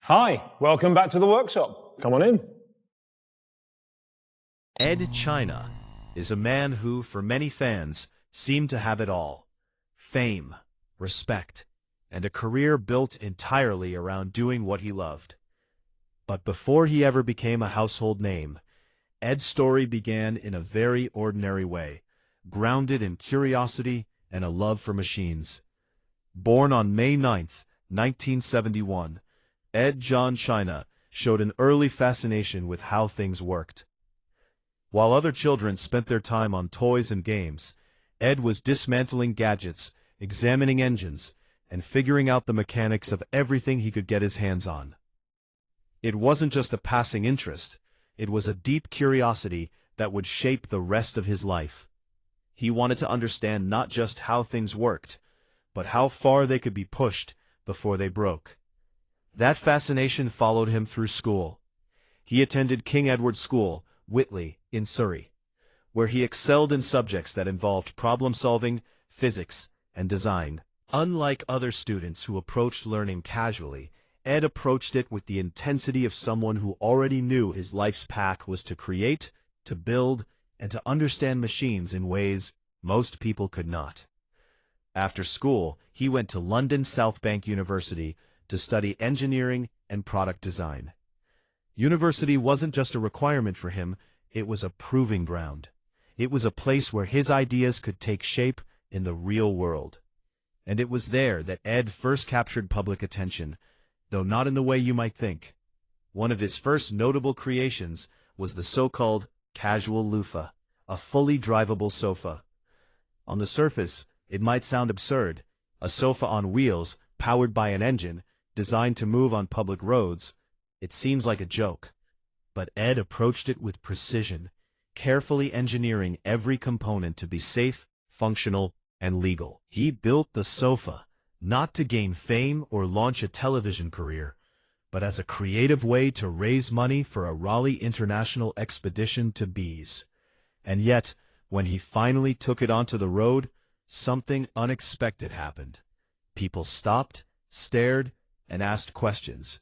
Hi, welcome back to the workshop. Come on in. Edd China is a man who, for many fans, seemed to have it all. Fame, respect, and a career built entirely around doing what he loved. But before he ever became a household name, Edd's story began in a very ordinary way, grounded in curiosity and a love for machines. Born on May 9, 1971, Edd China showed an early fascination with how things worked. While other children spent their time on toys and games, Edd was dismantling gadgets, examining engines, and figuring out the mechanics of everything he could get his hands on. It wasn't just a passing interest, it was a deep curiosity that would shape the rest of his life. He wanted to understand not just how things worked, but how far they could be pushed before they broke. That fascination followed him through school. He attended King Edward School, Whitley, in Surrey, where he excelled in subjects that involved problem-solving, physics, and design. Unlike other students who approached learning casually, Edd approached it with the intensity of someone who already knew his life's path was to create, to build, and to understand machines in ways most people could not. After school, he went to London South Bank University to study engineering and product design. University wasn't just a requirement for him, it was a proving ground. It was a place where his ideas could take shape in the real world. And it was there that Edd first captured public attention, though not in the way you might think. One of his first notable creations was the so-called casual loofah, a fully drivable sofa. On the surface, it might sound absurd, a sofa on wheels, powered by an engine, designed to move on public roads. It seems like a joke. But Edd approached it with precision, carefully engineering every component to be safe, functional, and legal. He built the sofa, not to gain fame or launch a television career, but as a creative way to raise money for a Raleigh International expedition to bees. And yet, when he finally took it onto the road, something unexpected happened. People stopped, stared, and asked questions.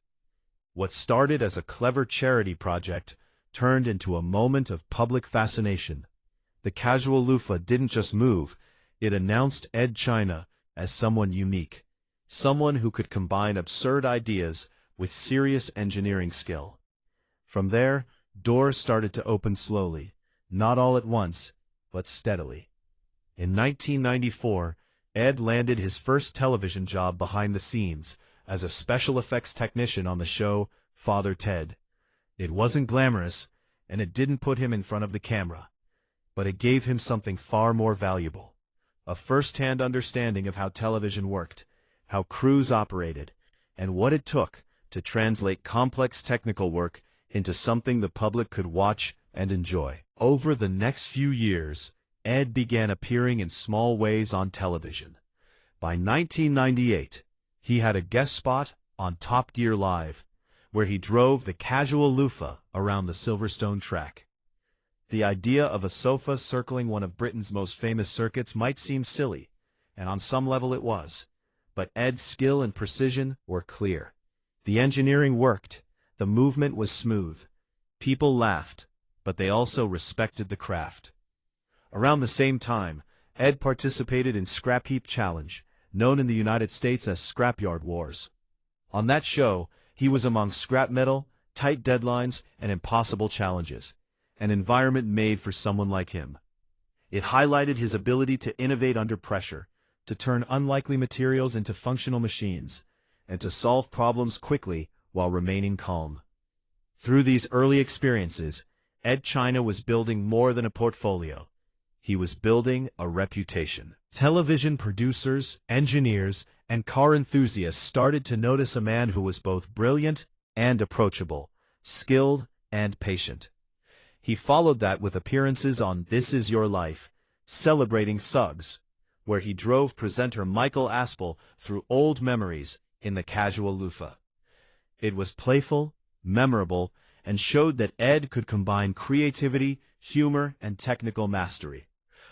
What started as a clever charity project turned into a moment of public fascination. The casual loofah didn't just move, it announced Edd China as someone unique, someone who could combine absurd ideas with serious engineering skill. From there, doors started to open slowly, not all at once, but steadily. In 1994, Edd landed his first television job behind the scenes as a special effects technician on the show Father Ted. It wasn't glamorous, and it didn't put him in front of the camera, but it gave him something far more valuable. A first-hand understanding of how television worked, how crews operated, and what it took to translate complex technical work into something the public could watch and enjoy. Over the next few years, Edd began appearing in small ways on television. By 1998, he had a guest spot on Top Gear Live, where he drove the casual loofah around the Silverstone track. The idea of a sofa circling one of Britain's most famous circuits might seem silly, and on some level it was, but Edd's skill and precision were clear. The engineering worked, the movement was smooth. People laughed, but they also respected the craft. Around the same time, Edd participated in Scrap Heap Challenge, known in the United States as Scrapyard Wars. On that show, he was among scrap metal, tight deadlines, and impossible challenges, an environment made for someone like him. It highlighted his ability to innovate under pressure, to turn unlikely materials into functional machines, and to solve problems quickly while remaining calm. Through these early experiences, Edd China was building more than a portfolio. He was building a reputation. Television producers, engineers, and car enthusiasts started to notice a man who was both brilliant and approachable, skilled and patient. He followed that with appearances on This Is Your Life, Celebrating Suggs, where he drove presenter Michael Aspel through old memories in the casual loofah. It was playful, memorable, and showed that Edd could combine creativity, humor, and technical mastery.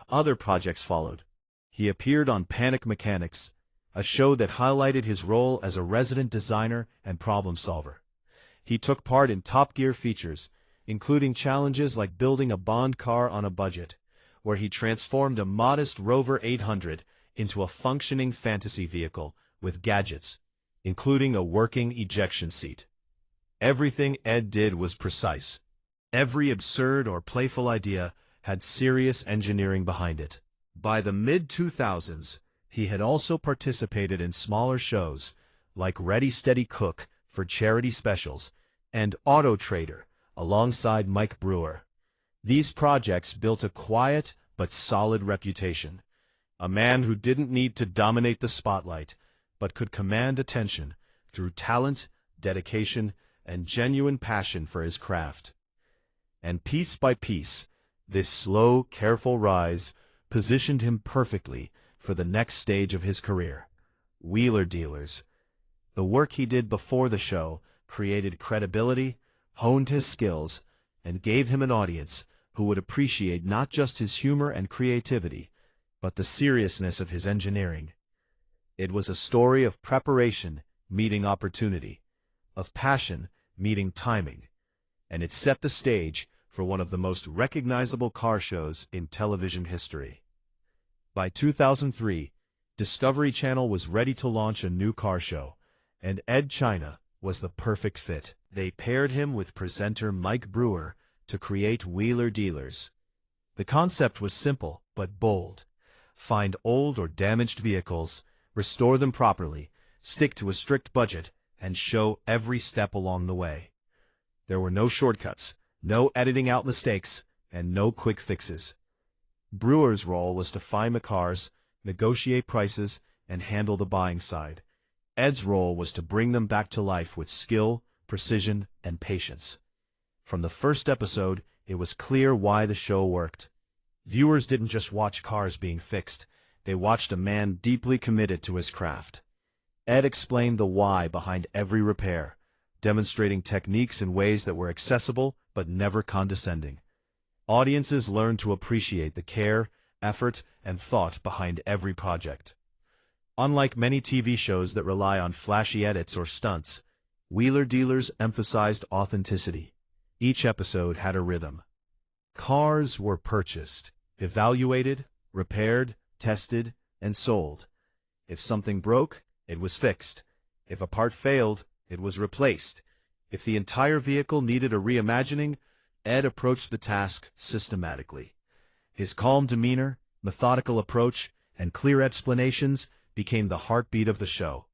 Other projects followed. He appeared on Panic Mechanics, a show that highlighted his role as a resident designer and problem solver. He took part in Top Gear features, including challenges like building a Bond car on a budget, where he transformed a modest Rover 800 into a functioning fantasy vehicle with gadgets, including a working ejection seat. Everything Edd did was precise. Every absurd or playful idea had serious engineering behind it. By the mid-2000s, he had also participated in smaller shows like Ready Steady Cook for charity specials and Auto Trader alongside Mike Brewer. These projects built a quiet but solid reputation. A man who didn't need to dominate the spotlight, but could command attention through talent, dedication, and genuine passion for his craft. And piece by piece, this slow, careful rise positioned him perfectly for the next stage of his career, Wheeler Dealers. The work he did before the show created credibility, honed his skills, and gave him an audience who would appreciate not just his humor and creativity, but the seriousness of his engineering. It was a story of preparation meeting opportunity, of passion meeting timing, and it set the stage for one of the most recognizable car shows in television history. By 2003, Discovery Channel was ready to launch a new car show, and Edd China was the perfect fit. They paired him with presenter Mike Brewer to create Wheeler Dealers. The concept was simple but bold. Find old or damaged vehicles, restore them properly, stick to a strict budget, and show every step along the way. There were no shortcuts, no editing out mistakes, and no quick fixes. Brewer's role was to find the cars, negotiate prices, and handle the buying side. Edd's role was to bring them back to life with skill, precision, and patience. From the first episode, it was clear why the show worked. Viewers didn't just watch cars being fixed, they watched a man deeply committed to his craft. Edd explained the why behind every repair, demonstrating techniques in ways that were accessible but never condescending. Audiences learned to appreciate the care, effort, and thought behind every project. Unlike many TV shows that rely on flashy edits or stunts, Wheeler Dealers emphasized authenticity. Each episode had a rhythm. Cars were purchased, evaluated, repaired, tested, and sold. If something broke, it was fixed. If a part failed, it was replaced. If the entire vehicle needed a reimagining, Edd approached the task systematically. His calm demeanor, methodical approach, and clear explanations became the heartbeat of the show.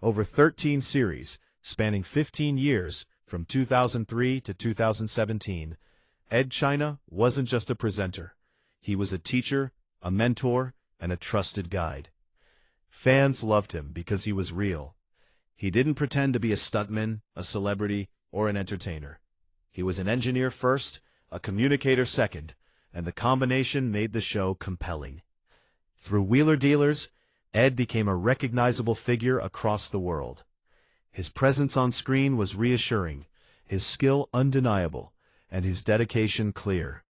Over 13 series, spanning 15 years, from 2003 to 2017, Edd China wasn't just a presenter. He was a teacher, a mentor, and a trusted guide. Fans loved him because he was real. He didn't pretend to be a stuntman, a celebrity, or an entertainer. He was an engineer first, a communicator second, and the combination made the show compelling. Through Wheeler Dealers, Edd became a recognizable figure across the world. His presence on screen was reassuring, his skill undeniable, and his dedication clear.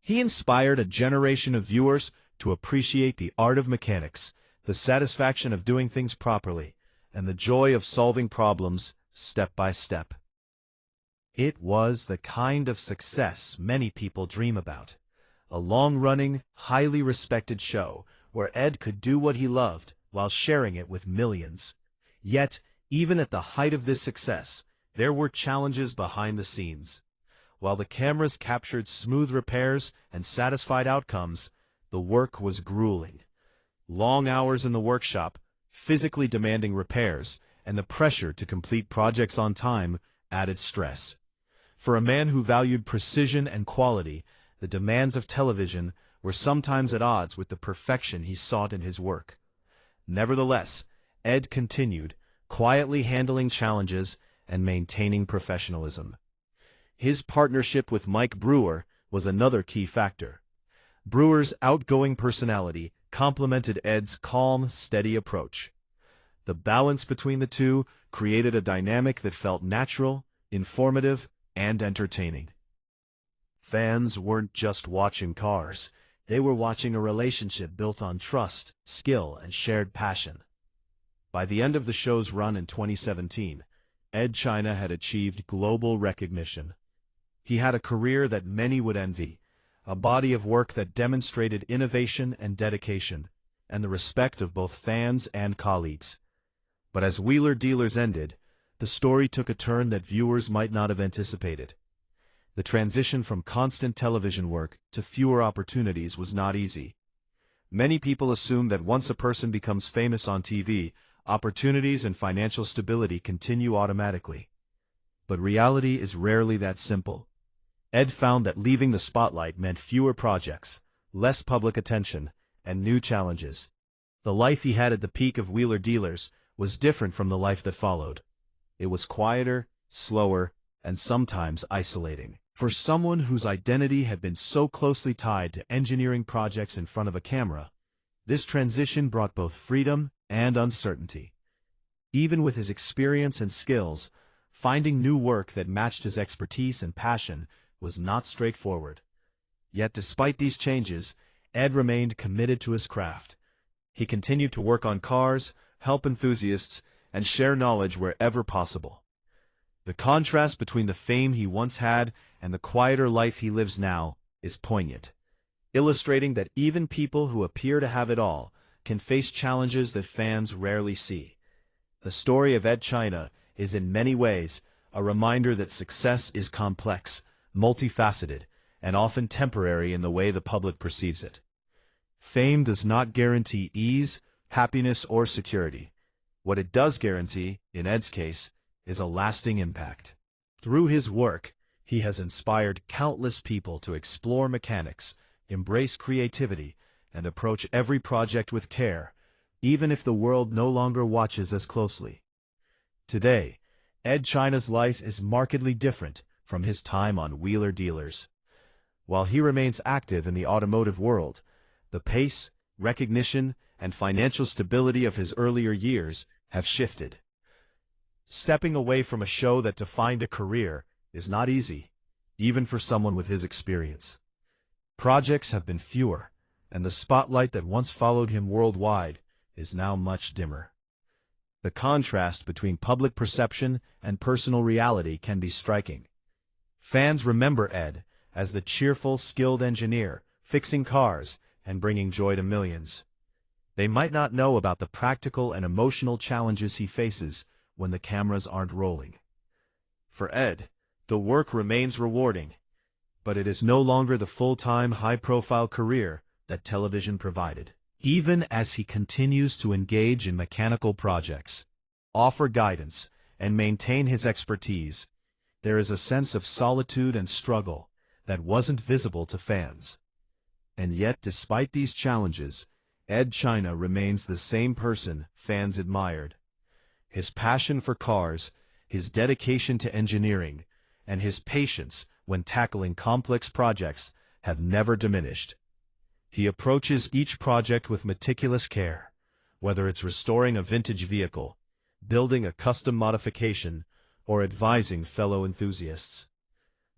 He inspired a generation of viewers to appreciate the art of mechanics, the satisfaction of doing things properly, and the joy of solving problems step by step. It was the kind of success many people dream about. A long-running, highly respected show where Edd could do what he loved while sharing it with millions. Yet, even at the height of this success, there were challenges behind the scenes. While the cameras captured smooth repairs and satisfied outcomes, the work was grueling. Long hours in the workshop, physically demanding repairs, and the pressure to complete projects on time added stress. For a man who valued precision and quality, the demands of television were sometimes at odds with the perfection he sought in his work. Nevertheless, Edd continued, quietly handling challenges and maintaining professionalism. His partnership with Mike Brewer was another key factor. Brewer's outgoing personality complemented Edd's calm, steady approach. The balance between the two created a dynamic that felt natural, informative, and entertaining. Fans weren't just watching cars. They were watching a relationship built on trust, skill, and shared passion. By the end of the show's run in 2017, Edd China had achieved global recognition. He had a career that many would envy, a body of work that demonstrated innovation and dedication, and the respect of both fans and colleagues. But as Wheeler Dealers ended, the story took a turn that viewers might not have anticipated. The transition from constant television work to fewer opportunities was not easy. Many people assume that once a person becomes famous on TV, opportunities and financial stability continue automatically. But reality is rarely that simple. Edd found that leaving the spotlight meant fewer projects, less public attention, and new challenges. The life he had at the peak of Wheeler Dealers was different from the life that followed. It was quieter, slower, and sometimes isolating. For someone whose identity had been so closely tied to engineering projects in front of a camera, this transition brought both freedom and uncertainty. Even with his experience and skills, finding new work that matched his expertise and passion was not straightforward. Yet despite these changes, Edd remained committed to his craft. He continued to work on cars, help enthusiasts, and share knowledge wherever possible. The contrast between the fame he once had and the quieter life he lives now is poignant, illustrating that even people who appear to have it all can face challenges that fans rarely see. The story of Edd China is in many ways a reminder that success is complex, multifaceted, and often temporary in the way the public perceives it. Fame does not guarantee ease, happiness, or security. What it does guarantee, in Edd's case, is a lasting impact. Through his work, he has inspired countless people to explore mechanics, embrace creativity, and approach every project with care, even if the world no longer watches as closely. Today, Edd China's life is markedly different from his time on Wheeler Dealers. While he remains active in the automotive world, the pace, recognition, and financial stability of his earlier years have shifted. Stepping away from a show that defined a career is not easy, even for someone with his experience. Projects have been fewer, and the spotlight that once followed him worldwide is now much dimmer. The contrast between public perception and personal reality can be striking. Fans remember Edd as the cheerful, skilled engineer, fixing cars and bringing joy to millions. They might not know about the practical and emotional challenges he faces when the cameras aren't rolling. For Edd, the work remains rewarding, but it is no longer the full-time, high-profile career that television provided. Even as he continues to engage in mechanical projects, offer guidance, and maintain his expertise, there is a sense of solitude and struggle that wasn't visible to fans. And yet, despite these challenges, Edd China remains the same person fans admired. His passion for cars, his dedication to engineering, and his patience when tackling complex projects have never diminished. He approaches each project with meticulous care, whether it's restoring a vintage vehicle, building a custom modification, or advising fellow enthusiasts.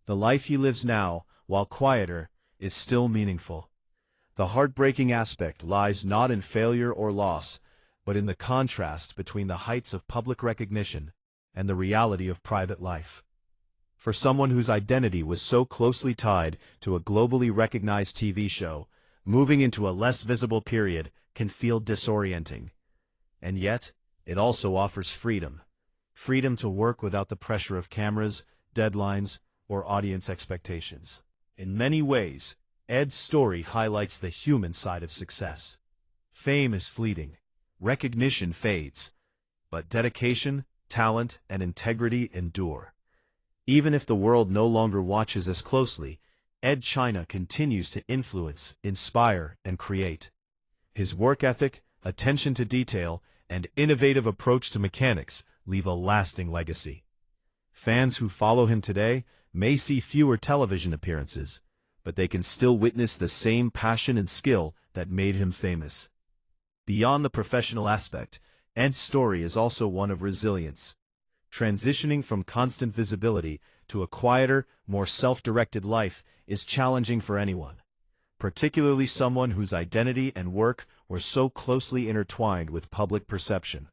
The life he lives now, while quieter, is still meaningful. The heartbreaking aspect lies not in failure or loss, but in the contrast between the heights of public recognition and the reality of private life. For someone whose identity was so closely tied to a globally recognized TV show, moving into a less visible period can feel disorienting. And yet, it also offers freedom. Freedom to work without the pressure of cameras, deadlines, or audience expectations. In many ways, Edd's story highlights the human side of success. Fame is fleeting. Recognition fades. But dedication, talent, and integrity endure. Even if the world no longer watches as closely, Edd China continues to influence, inspire, and create. His work ethic, attention to detail, and innovative approach to mechanics leave a lasting legacy. Fans who follow him today may see fewer television appearances, but they can still witness the same passion and skill that made him famous. Beyond the professional aspect, Edd's story is also one of resilience. Transitioning from constant visibility to a quieter, more self-directed life is challenging for anyone, particularly someone whose identity and work were so closely intertwined with public perception.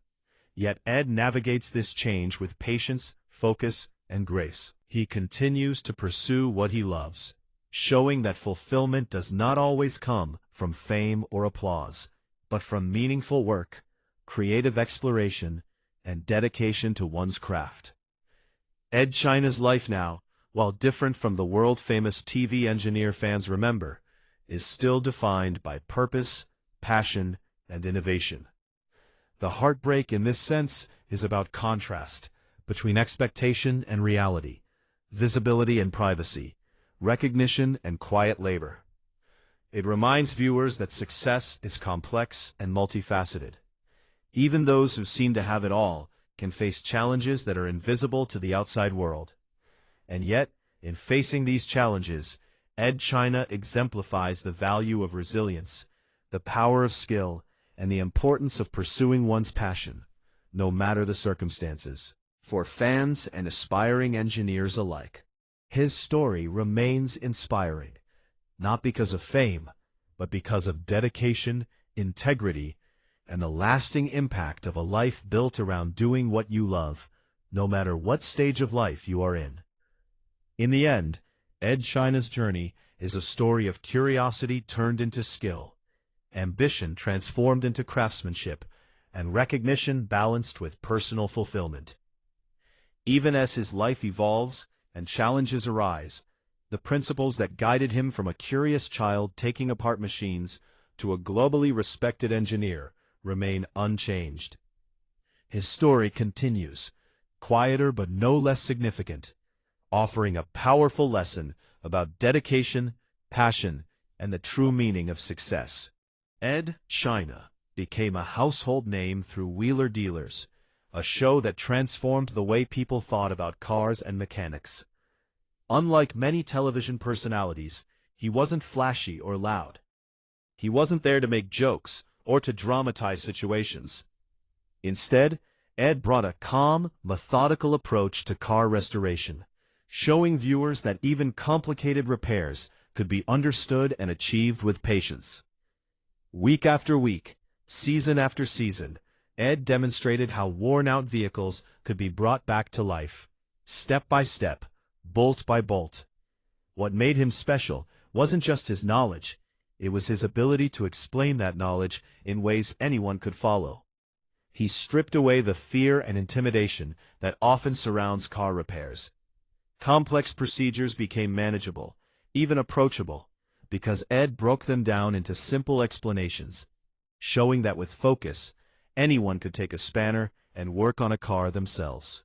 Yet Edd navigates this change with patience, focus, and grace. He continues to pursue what he loves, showing that fulfillment does not always come from fame or applause, but from meaningful work, creative exploration, and dedication to one's craft. Edd China's life now, while different from the world-famous TV engineer fans remember, is still defined by purpose, passion, and innovation. The heartbreak in this sense is about contrast between expectation and reality, visibility and privacy, recognition and quiet labor. It reminds viewers that success is complex and multifaceted. Even those who seem to have it all can face challenges that are invisible to the outside world. And yet, in facing these challenges, Edd China exemplifies the value of resilience, the power of skill, and the importance of pursuing one's passion, no matter the circumstances. For fans and aspiring engineers alike, his story remains inspiring, not because of fame, but because of dedication, integrity, and the lasting impact of a life built around doing what you love, no matter what stage of life you are in. In the end, Edd China's journey is a story of curiosity turned into skill, ambition transformed into craftsmanship, and recognition balanced with personal fulfillment. Even as his life evolves and challenges arise, the principles that guided him from a curious child taking apart machines to a globally respected engineer remain unchanged. His story continues, quieter but no less significant, offering a powerful lesson about dedication, passion, and the true meaning of success. Edd China became a household name through Wheeler Dealers, a show that transformed the way people thought about cars and mechanics. Unlike many television personalities, he wasn't flashy or loud. He wasn't there to make jokes or to dramatize situations. Instead, Edd brought a calm, methodical approach to car restoration, showing viewers that even complicated repairs could be understood and achieved with patience. Week after week, season after season, Edd demonstrated how worn-out vehicles could be brought back to life, step by step, bolt by bolt. What made him special wasn't just his knowledge, it was his ability to explain that knowledge in ways anyone could follow. He stripped away the fear and intimidation that often surrounds car repairs. Complex procedures became manageable, even approachable, because Edd broke them down into simple explanations, showing that with focus, anyone could take a spanner and work on a car themselves.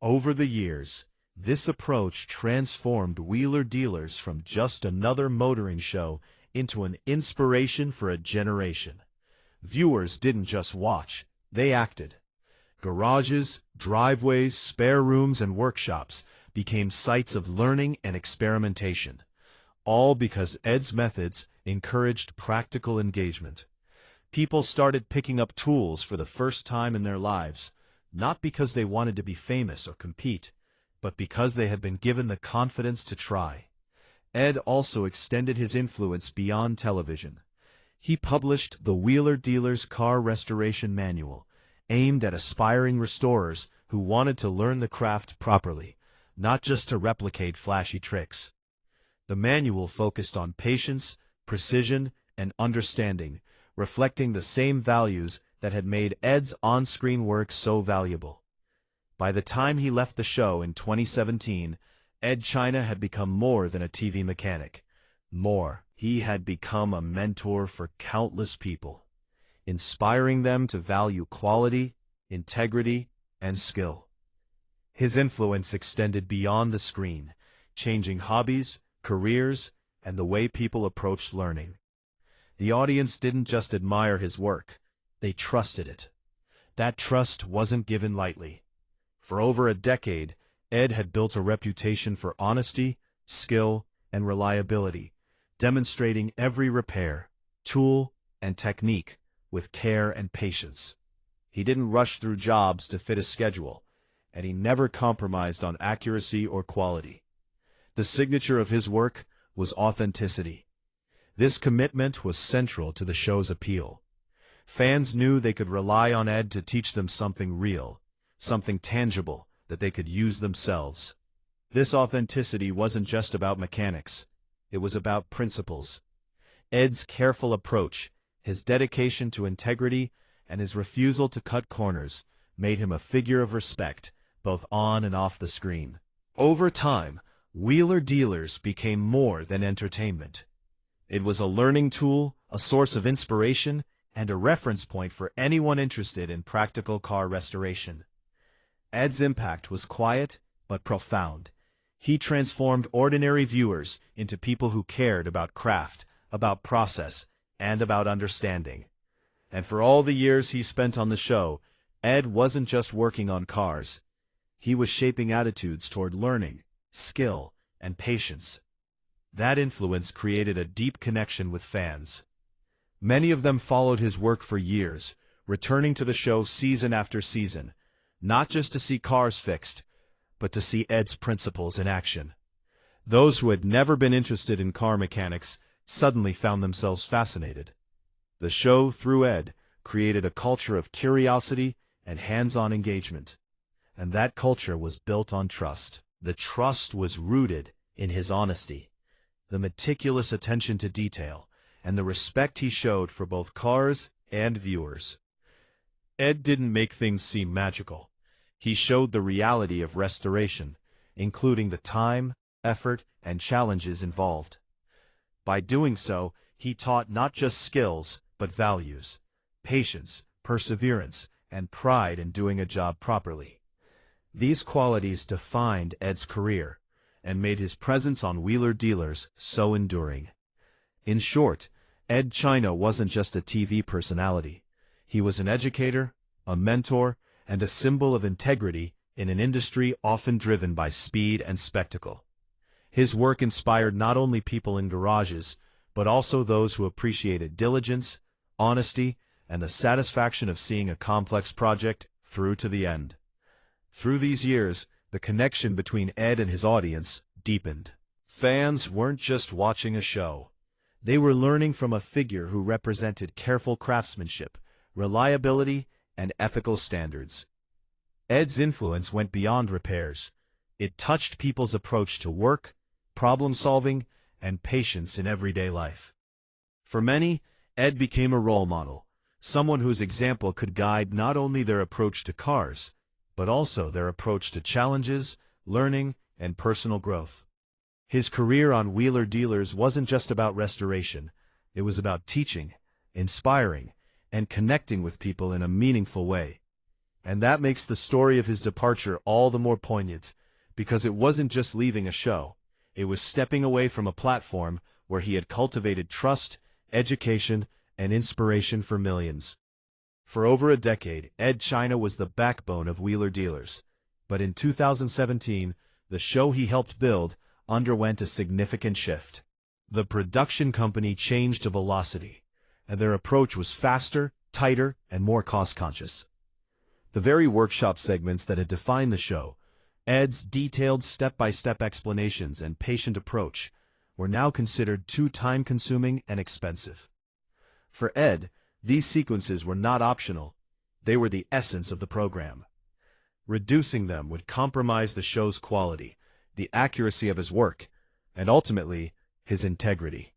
Over the years, this approach transformed Wheeler Dealers from just another motoring show into an inspiration for a generation. Viewers didn't just watch, they acted. Garages, driveways, spare rooms, and workshops became sites of learning and experimentation, all because Edd's methods encouraged practical engagement. People started picking up tools for the first time in their lives, not because they wanted to be famous or compete, but because they had been given the confidence to try. Edd also extended his influence beyond television. He published the Wheeler Dealers Car Restoration Manual, aimed at aspiring restorers who wanted to learn the craft properly, not just to replicate flashy tricks. The manual focused on patience, precision, and understanding, reflecting the same values that had made Edd's on-screen work so valuable. By the time he left the show in 2017, Edd China had become more than a TV mechanic. He had become a mentor for countless people, inspiring them to value quality, integrity, and skill. His influence extended beyond the screen, changing hobbies, careers, and the way people approached learning. The audience didn't just admire his work, they trusted it. That trust wasn't given lightly. For over a decade, Edd had built a reputation for honesty, skill, and reliability, demonstrating every repair, tool, and technique with care and patience. He didn't rush through jobs to fit a schedule, and he never compromised on accuracy or quality. The signature of his work was authenticity. This commitment was central to the show's appeal. Fans knew they could rely on Edd to teach them something real, something tangible that they could use themselves. This authenticity wasn't just about mechanics. It was about principles. Edd's careful approach, his dedication to integrity, and his refusal to cut corners made him a figure of respect, both on and off the screen. Over time, Wheeler Dealers became more than entertainment. It was a learning tool, a source of inspiration, and a reference point for anyone interested in practical car restoration. Edd's impact was quiet but profound. He transformed ordinary viewers into people who cared about craft, about process, and about understanding. And for all the years he spent on the show, Edd wasn't just working on cars. He was shaping attitudes toward learning, skill, and patience. That influence created a deep connection with fans. Many of them followed his work for years, returning to the show season after season, not just to see cars fixed, but to see Edd's principles in action. Those who had never been interested in car mechanics suddenly found themselves fascinated. The show, through Edd, created a culture of curiosity and hands-on engagement. And that culture was built on trust. The trust was rooted in his honesty, the meticulous attention to detail, and the respect he showed for both cars and viewers. Edd didn't make things seem magical. He showed the reality of restoration, including the time, effort, and challenges involved. By doing so, he taught not just skills, but values, patience, perseverance, and pride in doing a job properly. These qualities defined Edd's career and made his presence on Wheeler Dealers so enduring. In short, Edd China wasn't just a TV personality. He was an educator, a mentor, and a symbol of integrity in an industry often driven by speed and spectacle. His work inspired not only people in garages, but also those who appreciated diligence, honesty, and the satisfaction of seeing a complex project through to the end. Through these years, the connection between Edd and his audience deepened. Fans weren't just watching a show. They were learning from a figure who represented careful craftsmanship, reliability, and ethical standards. Edd's influence went beyond repairs. It touched people's approach to work, problem-solving, and patience in everyday life. For many, Edd became a role model, someone whose example could guide not only their approach to cars, but also their approach to challenges, learning, and personal growth. His career on Wheeler Dealers wasn't just about restoration. It was about teaching, inspiring, and connecting with people in a meaningful way. And that makes the story of his departure all the more poignant, because it wasn't just leaving a show. It was stepping away from a platform where he had cultivated trust, education, and inspiration for millions. For over a decade, Edd China was the backbone of Wheeler Dealers. But in 2017, the show he helped build underwent a significant shift. The production company changed to Velocity, and their approach was faster, tighter, and more cost-conscious. The very workshop segments that had defined the show, Edd's detailed step-by-step explanations and patient approach, were now considered too time-consuming and expensive. For Edd, these sequences were not optional. They were the essence of the program. Reducing them would compromise the show's quality, the accuracy of his work, and ultimately, his integrity.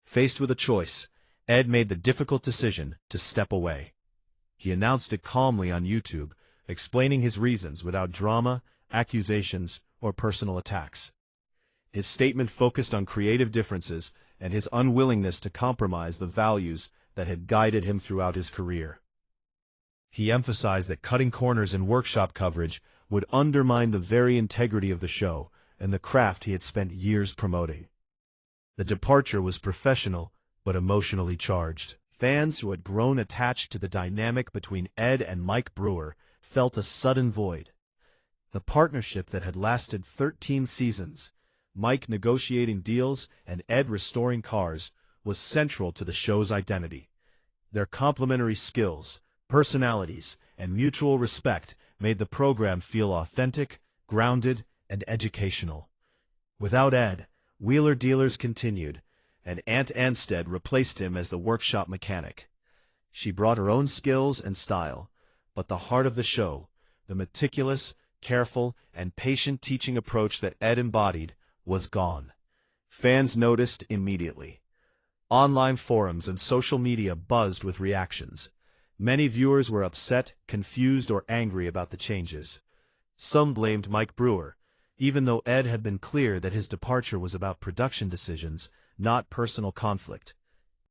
Faced with a choice, Edd made the difficult decision to step away. He announced it calmly on YouTube, explaining his reasons without drama, accusations, or personal attacks. His statement focused on creative differences and his unwillingness to compromise the values that had guided him throughout his career. He emphasized that cutting corners in workshop coverage would undermine the very integrity of the show and the craft he had spent years promoting. The departure was professional, but emotionally charged. Fans who had grown attached to the dynamic between Edd and Mike Brewer felt a sudden void. The partnership that had lasted 13 seasons, Mike negotiating deals and Edd restoring cars, was central to the show's identity. Their complementary skills, personalities, and mutual respect made the program feel authentic, grounded, and educational. Without Edd, Wheeler Dealers continued, and Ant Anstead replaced him as the workshop mechanic. She brought her own skills and style, but the heart of the show, the meticulous, careful, and patient teaching approach that Edd embodied, was gone. Fans noticed immediately. Online forums and social media buzzed with reactions. Many viewers were upset, confused, or angry about the changes. Some blamed Mike Brewer, even though Edd had been clear that his departure was about production decisions, not personal conflict.